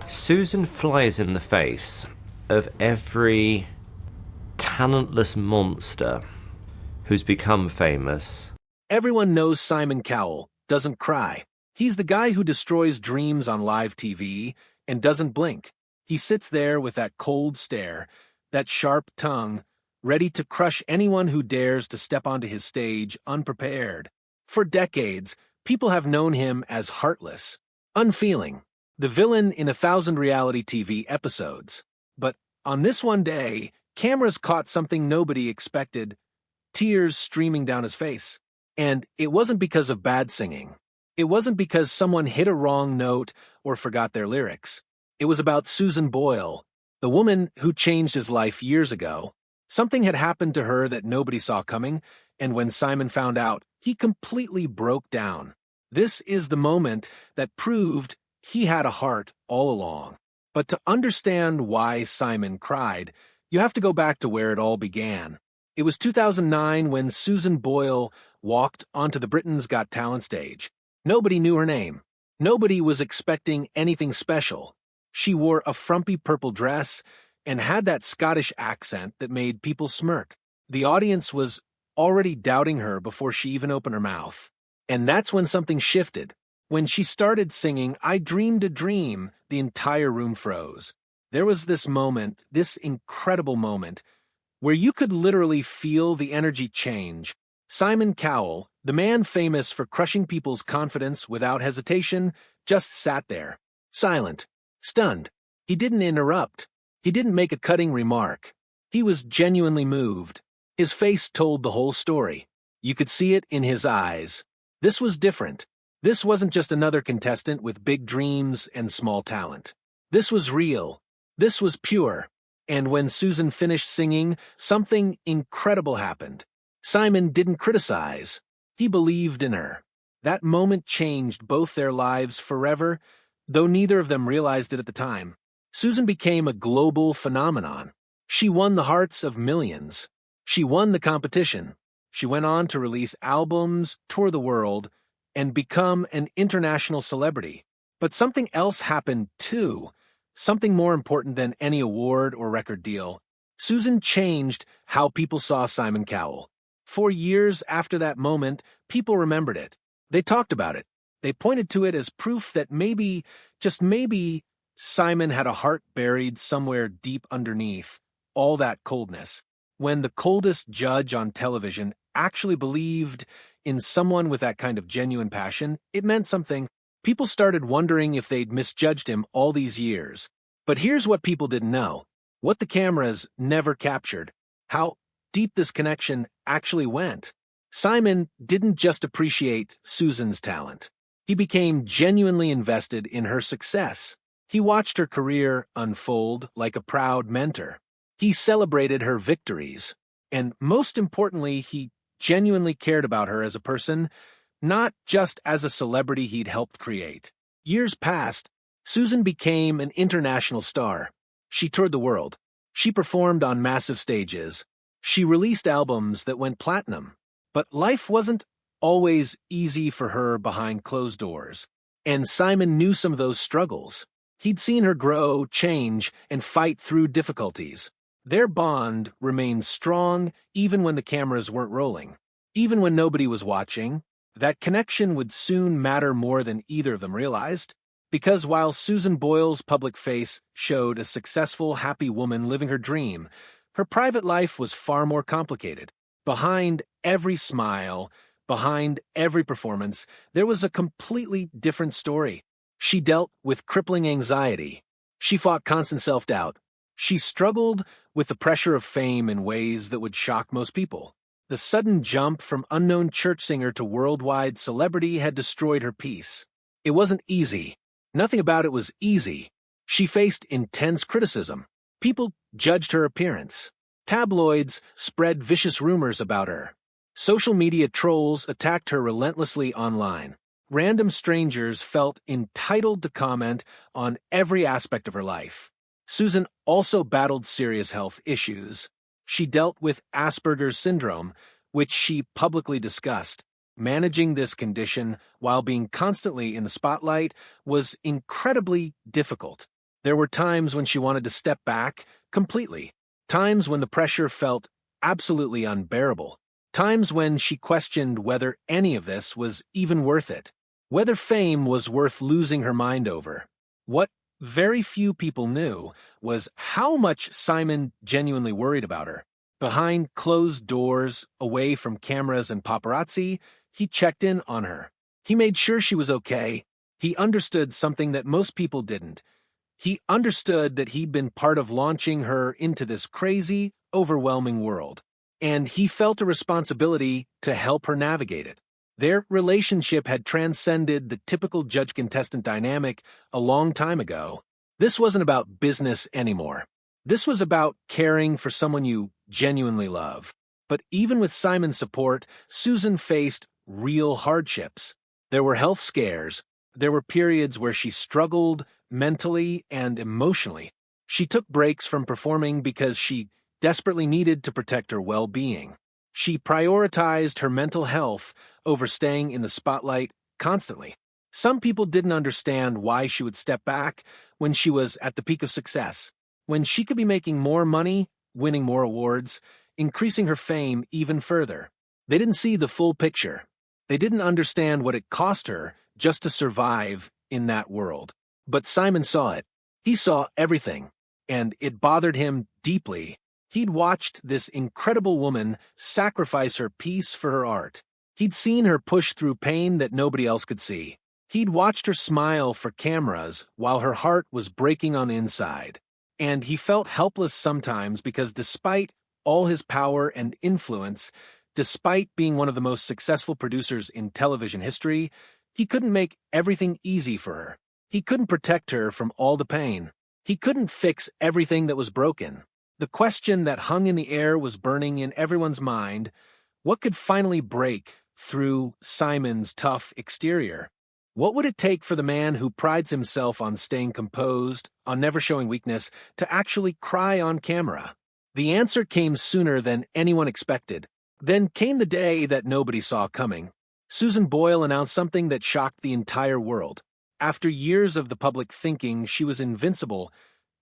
Susan flies in the face of every talentless monster who's become famous. Everyone knows Simon Cowell doesn't cry. He's the guy who destroys dreams on live TV and doesn't blink. He sits there with that cold stare, that sharp tongue, ready to crush anyone who dares to step onto his stage unprepared. For decades, people have known him as heartless, unfeeling, the villain in 1,000 reality TV episodes. But on this one day, cameras caught something nobody expected, tears streaming down his face. And it wasn't because of bad singing. It wasn't because someone hit a wrong note or forgot their lyrics. It was about Susan Boyle, the woman who changed his life years ago. Something had happened to her that nobody saw coming, and when Simon found out, he completely broke down. This is the moment that proved he had a heart all along. But to understand why Simon cried, you have to go back to where it all began. It was 2009 when Susan Boyle walked onto the Britain's Got Talent stage. Nobody knew her name. Nobody was expecting anything special. She wore a frumpy purple dress and had that Scottish accent that made people smirk. The audience was already doubting her before she even opened her mouth. And that's when something shifted. When she started singing, "I Dreamed a Dream," the entire room froze. There was this moment, this incredible moment, where you could literally feel the energy change. Simon Cowell, the man famous for crushing people's confidence without hesitation, just sat there, silent, stunned. He didn't interrupt. He didn't make a cutting remark. He was genuinely moved. His face told the whole story. You could see it in his eyes. This was different. This wasn't just another contestant with big dreams and small talent. This was real. This was pure. And when Susan finished singing, something incredible happened. Simon didn't criticize. He believed in her. That moment changed both their lives forever, though neither of them realized it at the time. Susan became a global phenomenon. She won the hearts of millions. She won the competition. She went on to release albums, tour the world, and become an international celebrity. But something else happened too. Something more important than any award or record deal. Susan changed how people saw Simon Cowell. For years after that moment, people remembered it. They talked about it. They pointed to it as proof that maybe, just maybe, Simon had a heart buried somewhere deep underneath all that coldness. When the coldest judge on television actually believed in someone with that kind of genuine passion, it meant something. People started wondering if they'd misjudged him all these years. But here's what people didn't know. What the cameras never captured. How deep this connection actually went. Simon didn't just appreciate Susan's talent. He became genuinely invested in her success. He watched her career unfold like a proud mentor. He celebrated her victories. And most importantly, he genuinely cared about her as a person, not just as a celebrity he'd helped create. Years passed. Susan became an international star. She toured the world. She performed on massive stages. She released albums that went platinum. But life wasn't always easy for her behind closed doors. And Simon knew some of those struggles. He'd seen her grow, change, and fight through difficulties. Their bond remained strong even when the cameras weren't rolling. Even when nobody was watching, that connection would soon matter more than either of them realized. Because while Susan Boyle's public face showed a successful, happy woman living her dream, her private life was far more complicated. Behind every smile, behind every performance, there was a completely different story. She dealt with crippling anxiety. She fought constant self-doubt. She struggled with the pressure of fame in ways that would shock most people. The sudden jump from unknown church singer to worldwide celebrity had destroyed her peace. It wasn't easy. Nothing about it was easy. She faced intense criticism. People judged her appearance. Tabloids spread vicious rumors about her. Social media trolls attacked her relentlessly online. Random strangers felt entitled to comment on every aspect of her life. Susan also battled serious health issues. She dealt with Asperger's syndrome, which she publicly discussed. Managing this condition while being constantly in the spotlight was incredibly difficult. There were times when she wanted to step back completely, times when the pressure felt absolutely unbearable, times when she questioned whether any of this was even worth it, whether fame was worth losing her mind over. What very few people knew was how much Simon genuinely worried about her. Behind closed doors, away from cameras and paparazzi, he checked in on her. He made sure she was okay. He understood something that most people didn't. He understood that he'd been part of launching her into this crazy, overwhelming world, and he felt a responsibility to help her navigate it. Their relationship had transcended the typical judge-contestant dynamic a long time ago. This wasn't about business anymore. This was about caring for someone you genuinely love. But even with Simon's support, Susan faced real hardships. There were health scares. There were periods where she struggled mentally and emotionally. She took breaks from performing because she desperately needed to protect her well-being. She prioritized her mental health over staying in the spotlight constantly. Some people didn't understand why she would step back when she was at the peak of success, when she could be making more money, winning more awards, increasing her fame even further. They didn't see the full picture. They didn't understand what it cost her just to survive in that world. But Simon saw it. He saw everything, and it bothered him deeply. He'd watched this incredible woman sacrifice her peace for her art. He'd seen her push through pain that nobody else could see. He'd watched her smile for cameras while her heart was breaking on the inside. And he felt helpless sometimes because despite all his power and influence, despite being one of the most successful producers in television history, he couldn't make everything easy for her. He couldn't protect her from all the pain. He couldn't fix everything that was broken. The question that hung in the air was burning in everyone's mind: what could finally break through Simon's tough exterior? What would it take for the man who prides himself on staying composed, on never showing weakness, to actually cry on camera? The answer came sooner than anyone expected. Then came the day that nobody saw coming. Susan Boyle announced something that shocked the entire world. After years of the public thinking she was invincible,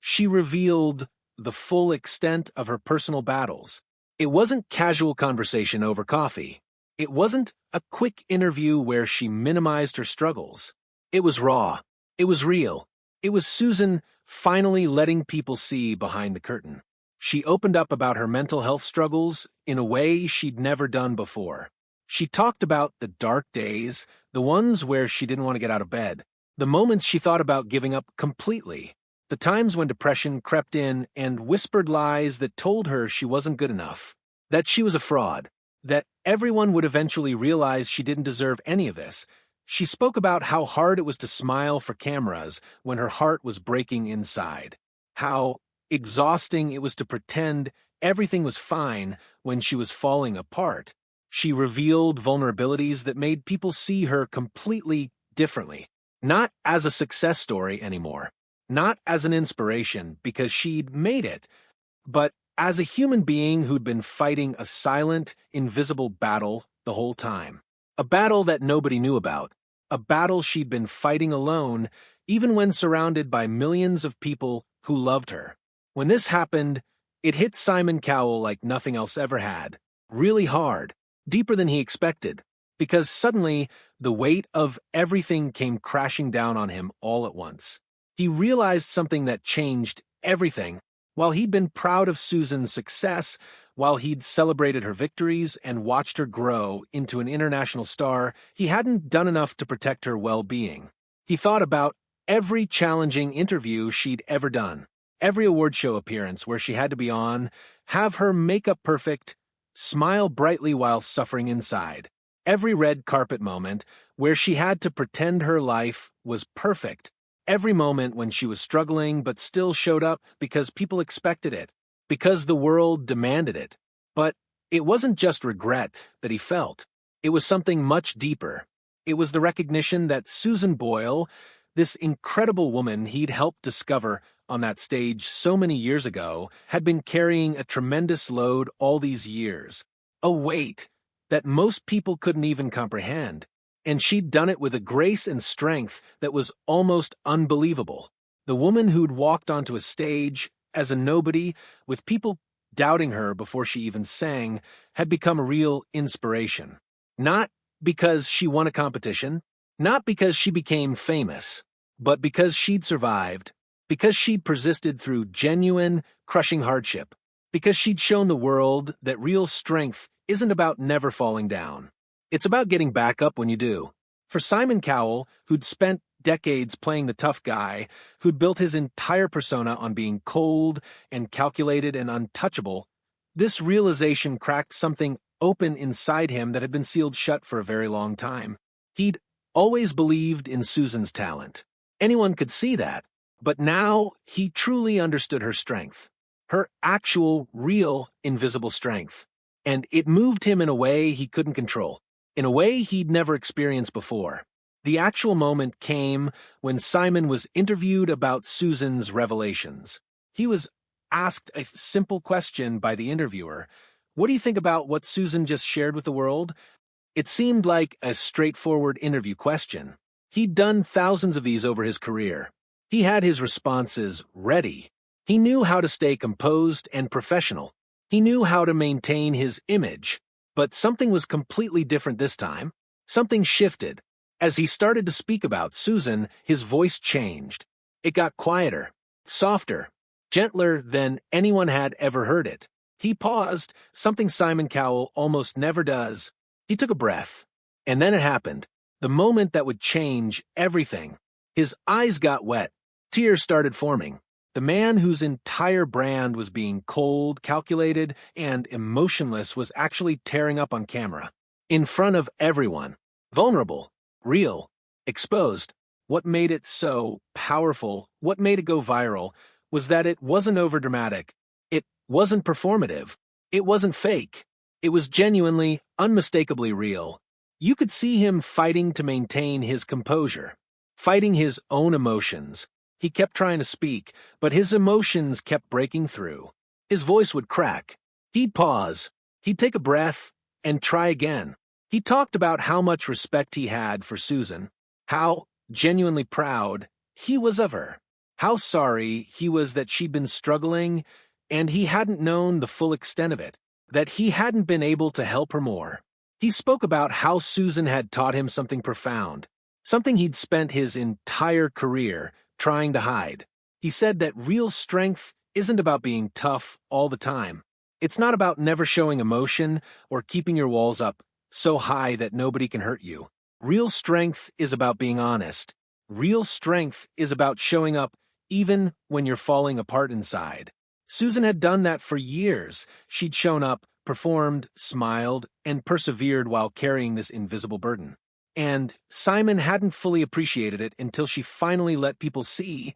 she revealed the full extent of her personal battles. It wasn't casual conversation over coffee. It wasn't a quick interview where she minimized her struggles. It was raw. It was real. It was Susan finally letting people see behind the curtain. She opened up about her mental health struggles in a way she'd never done before. She talked about the dark days, the ones where she didn't want to get out of bed, the moments she thought about giving up completely, the times when depression crept in and whispered lies that told her she wasn't good enough, that she was a fraud, that everyone would eventually realize she didn't deserve any of this. She spoke about how hard it was to smile for cameras when her heart was breaking inside, how exhausting it was to pretend everything was fine when she was falling apart. She revealed vulnerabilities that made people see her completely differently, not as a success story anymore, not as an inspiration because she'd made it, but as a human being who'd been fighting a silent, invisible battle the whole time. A battle that nobody knew about. A battle she'd been fighting alone, even when surrounded by millions of people who loved her. When this happened, it hit Simon Cowell like nothing else ever had. Really hard, deeper than he expected, because suddenly the weight of everything came crashing down on him all at once. He realized something that changed everything. While he'd been proud of Susan's success, while he'd celebrated her victories and watched her grow into an international star, he hadn't done enough to protect her well-being. He thought about every challenging interview she'd ever done, every award show appearance where she had to be on, have her makeup perfect, smile brightly while suffering inside, every red carpet moment where she had to pretend her life was perfect, every moment when she was struggling but still showed up because people expected it, because the world demanded it. But it wasn't just regret that he felt. It was something much deeper. It was the recognition that Susan Boyle, this incredible woman he'd helped discover on that stage so many years ago, had been carrying a tremendous load all these years, a weight that most people couldn't even comprehend. And she'd done it with a grace and strength that was almost unbelievable. The woman who'd walked onto a stage as a nobody, with people doubting her before she even sang, had become a real inspiration. Not because she won a competition, not because she became famous, but because she'd survived, because she'd persisted through genuine, crushing hardship, because she'd shown the world that real strength isn't about never falling down. It's about getting back up when you do. For Simon Cowell, who'd spent decades playing the tough guy, who'd built his entire persona on being cold and calculated and untouchable, this realization cracked something open inside him that had been sealed shut for a very long time. He'd always believed in Susan's talent. Anyone could see that, but now he truly understood her strength. Her actual, real, invisible strength. And it moved him in a way he couldn't control, in a way he'd never experienced before. The actual moment came when Simon was interviewed about Susan's revelations. He was asked a simple question by the interviewer. What do you think about what Susan just shared with the world? It seemed like a straightforward interview question. He'd done thousands of these over his career. He had his responses ready. He knew how to stay composed and professional. He knew how to maintain his image. But something was completely different this time. Something shifted. As he started to speak about Susan, his voice changed. It got quieter, softer, gentler than anyone had ever heard it. He paused, something Simon Cowell almost never does. He took a breath. And then it happened. The moment that would change everything. His eyes got wet. Tears started forming. The man whose entire brand was being cold, calculated, and emotionless was actually tearing up on camera. In front of everyone. Vulnerable. Real. Exposed. What made it so powerful, what made it go viral, was that it wasn't overdramatic. It wasn't performative. It wasn't fake. It was genuinely, unmistakably real. You could see him fighting to maintain his composure, fighting his own emotions. He kept trying to speak, but his emotions kept breaking through. His voice would crack. He'd pause. He'd take a breath and try again. He talked about how much respect he had for Susan, how genuinely proud he was of her, how sorry he was that she'd been struggling and he hadn't known the full extent of it, that he hadn't been able to help her more. He spoke about how Susan had taught him something profound, something he'd spent his entire career trying to hide. He said that real strength isn't about being tough all the time. It's not about never showing emotion or keeping your walls up so high that nobody can hurt you. Real strength is about being honest. Real strength is about showing up even when you're falling apart inside. Susan had done that for years. She'd shown up, performed, smiled, and persevered while carrying this invisible burden. And Simon hadn't fully appreciated it until she finally let people see.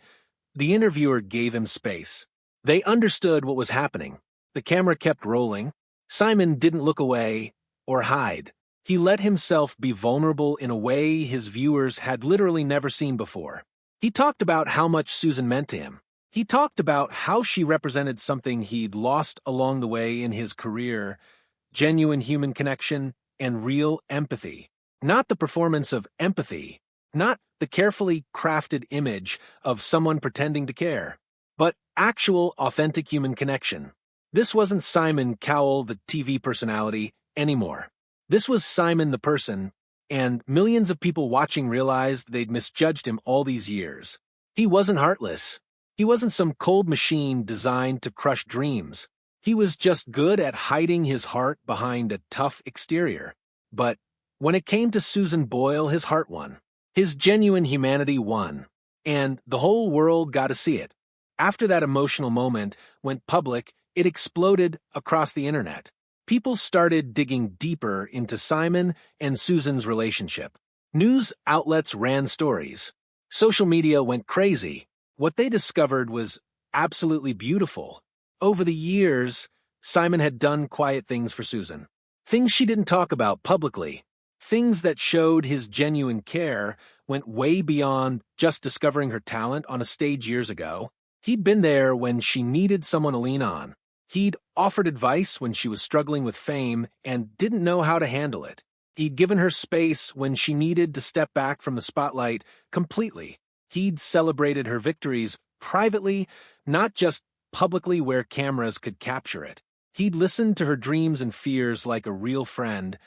The interviewer gave him space. They understood what was happening. The camera kept rolling. Simon didn't look away or hide. He let himself be vulnerable in a way his viewers had literally never seen before. He talked about how much Susan meant to him. He talked about how she represented something he'd lost along the way in his career, genuine human connection and real empathy. Not the performance of empathy, not the carefully crafted image of someone pretending to care, but actual, authentic human connection. This wasn't Simon Cowell, the TV personality, anymore. This was Simon the person, and millions of people watching realized they'd misjudged him all these years. He wasn't heartless. He wasn't some cold machine designed to crush dreams. He was just good at hiding his heart behind a tough exterior. But when it came to Susan Boyle, his heart won. His genuine humanity won. And the whole world got to see it. After that emotional moment went public, it exploded across the internet. People started digging deeper into Simon and Susan's relationship. News outlets ran stories. Social media went crazy. What they discovered was absolutely beautiful. Over the years, Simon had done quiet things for Susan. Things she didn't talk about publicly. Things that showed his genuine care went way beyond just discovering her talent on a stage years ago. He'd been there when she needed someone to lean on. He'd offered advice when she was struggling with fame and didn't know how to handle it. He'd given her space when she needed to step back from the spotlight completely. He'd celebrated her victories privately, not just publicly where cameras could capture it. He'd listened to her dreams and fears like a real friend,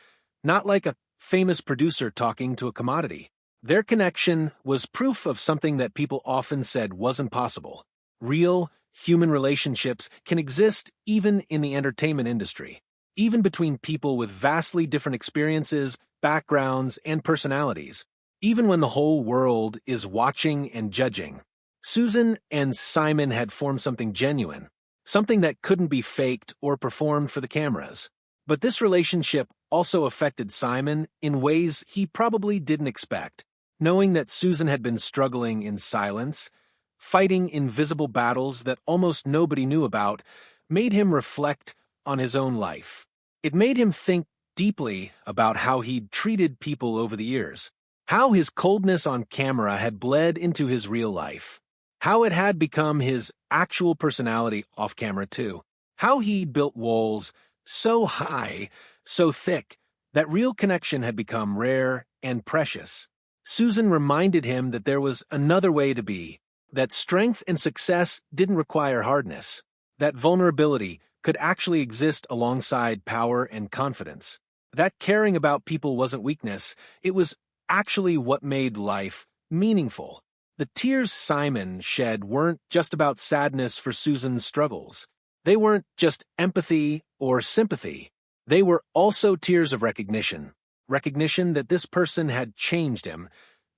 not like a famous producer talking to a commodity. Their connection was proof of something that people often said wasn't possible. Real, human relationships can exist even in the entertainment industry, even between people with vastly different experiences, backgrounds, and personalities, even when the whole world is watching and judging. Susan and Simon had formed something genuine, something that couldn't be faked or performed for the cameras. But this relationship also affected Simon in ways he probably didn't expect. Knowing that Susan had been struggling in silence, fighting invisible battles that almost nobody knew about, made him reflect on his own life. It made him think deeply about how he'd treated people over the years, how his coldness on camera had bled into his real life, how it had become his actual personality off camera too, how he'd built walls so high, so thick, that real connection had become rare and precious. Susan reminded him that there was another way to be, that strength and success didn't require hardness, that vulnerability could actually exist alongside power and confidence, that caring about people wasn't weakness, it was actually what made life meaningful. The tears Simon shed weren't just about sadness for Susan's struggles. They weren't just empathy or sympathy. They were also tears of recognition that this person had changed him,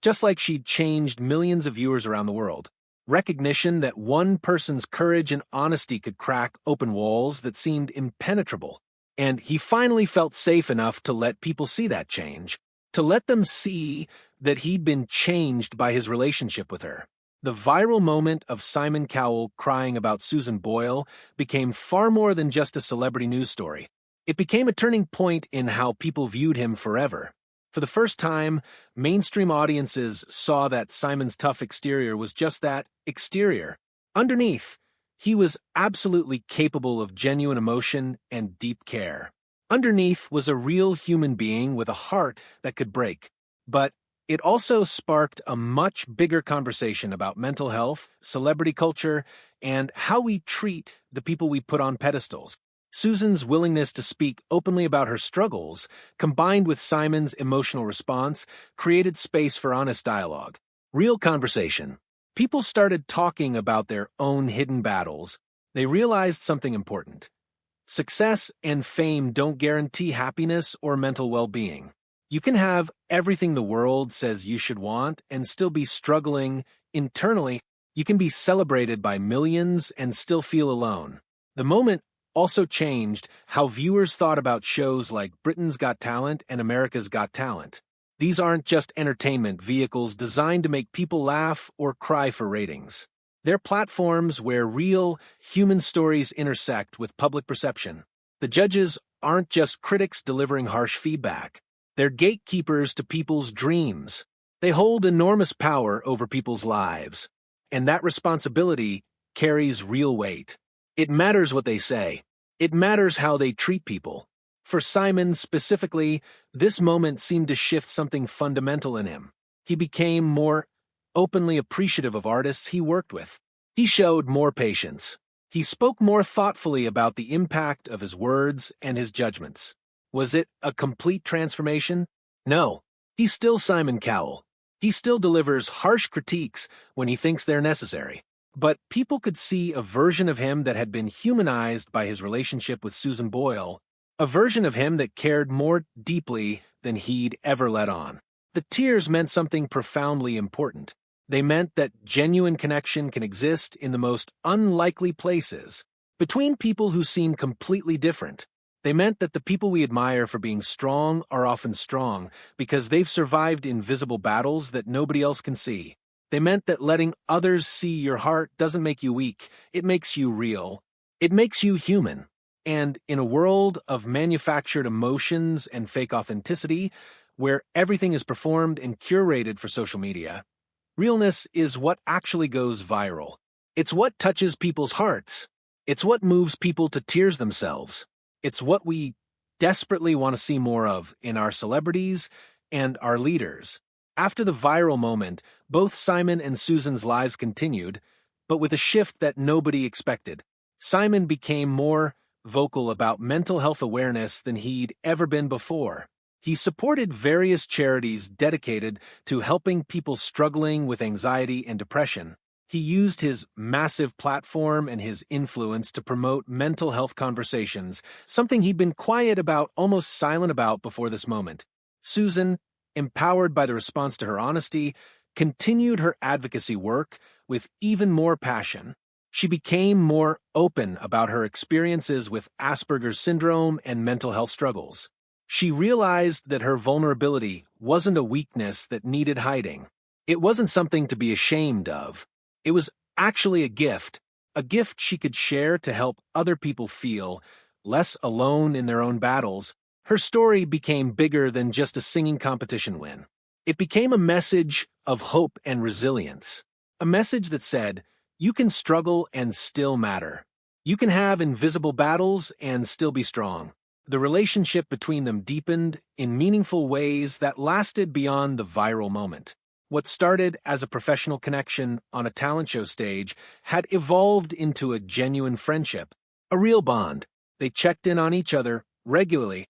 just like she'd changed millions of viewers around the world. Recognition that one person's courage and honesty could crack open walls that seemed impenetrable. And he finally felt safe enough to let people see that change, to let them see that he'd been changed by his relationship with her. The viral moment of Simon Cowell crying about Susan Boyle became far more than just a celebrity news story. It became a turning point in how people viewed him forever. For the first time, mainstream audiences saw that Simon's tough exterior was just that, exterior. Underneath, he was absolutely capable of genuine emotion and deep care. Underneath was a real human being with a heart that could break. But it also sparked a much bigger conversation about mental health, celebrity culture, and how we treat the people we put on pedestals. Susan's willingness to speak openly about her struggles, combined with Simon's emotional response, created space for honest dialogue. Real conversation. People started talking about their own hidden battles. They realized something important. Success and fame don't guarantee happiness or mental well-being. You can have everything the world says you should want and still be struggling internally. You can be celebrated by millions and still feel alone. The moment also changed how viewers thought about shows like Britain's Got Talent and America's Got Talent. These aren't just entertainment vehicles designed to make people laugh or cry for ratings. They're platforms where real, human stories intersect with public perception. The judges aren't just critics delivering harsh feedback. They're gatekeepers to people's dreams. They hold enormous power over people's lives. And that responsibility carries real weight. It matters what they say. It matters how they treat people. For Simon specifically, this moment seemed to shift something fundamental in him. He became more openly appreciative of artists he worked with. He showed more patience. He spoke more thoughtfully about the impact of his words and his judgments. Was it a complete transformation? No. He's still Simon Cowell. He still delivers harsh critiques when he thinks they're necessary. But people could see a version of him that had been humanized by his relationship with Susan Boyle, a version of him that cared more deeply than he'd ever let on. The tears meant something profoundly important. They meant that genuine connection can exist in the most unlikely places, between people who seem completely different. They meant that the people we admire for being strong are often strong because they've survived invisible battles that nobody else can see. They meant that letting others see your heart doesn't make you weak, it makes you real. It makes you human. And in a world of manufactured emotions and fake authenticity, where everything is performed and curated for social media, realness is what actually goes viral. It's what touches people's hearts. It's what moves people to tears themselves. It's what we desperately want to see more of in our celebrities and our leaders. After the viral moment, both Simon and Susan's lives continued, but with a shift that nobody expected. Simon became more vocal about mental health awareness than he'd ever been before. He supported various charities dedicated to helping people struggling with anxiety and depression. He used his massive platform and his influence to promote mental health conversations, something he'd been quiet about, almost silent about before this moment. Susan, empowered by the response to her honesty, continued her advocacy work with even more passion. She became more open about her experiences with Asperger's syndrome and mental health struggles. She realized that her vulnerability wasn't a weakness that needed hiding. It wasn't something to be ashamed of. It was actually a gift she could share to help other people feel less alone in their own battles. Her story became bigger than just a singing competition win. It became a message of hope and resilience, a message that said, you can struggle and still matter. You can have invisible battles and still be strong. The relationship between them deepened in meaningful ways that lasted beyond the viral moment. What started as a professional connection on a talent show stage had evolved into a genuine friendship, a real bond. They checked in on each other regularly,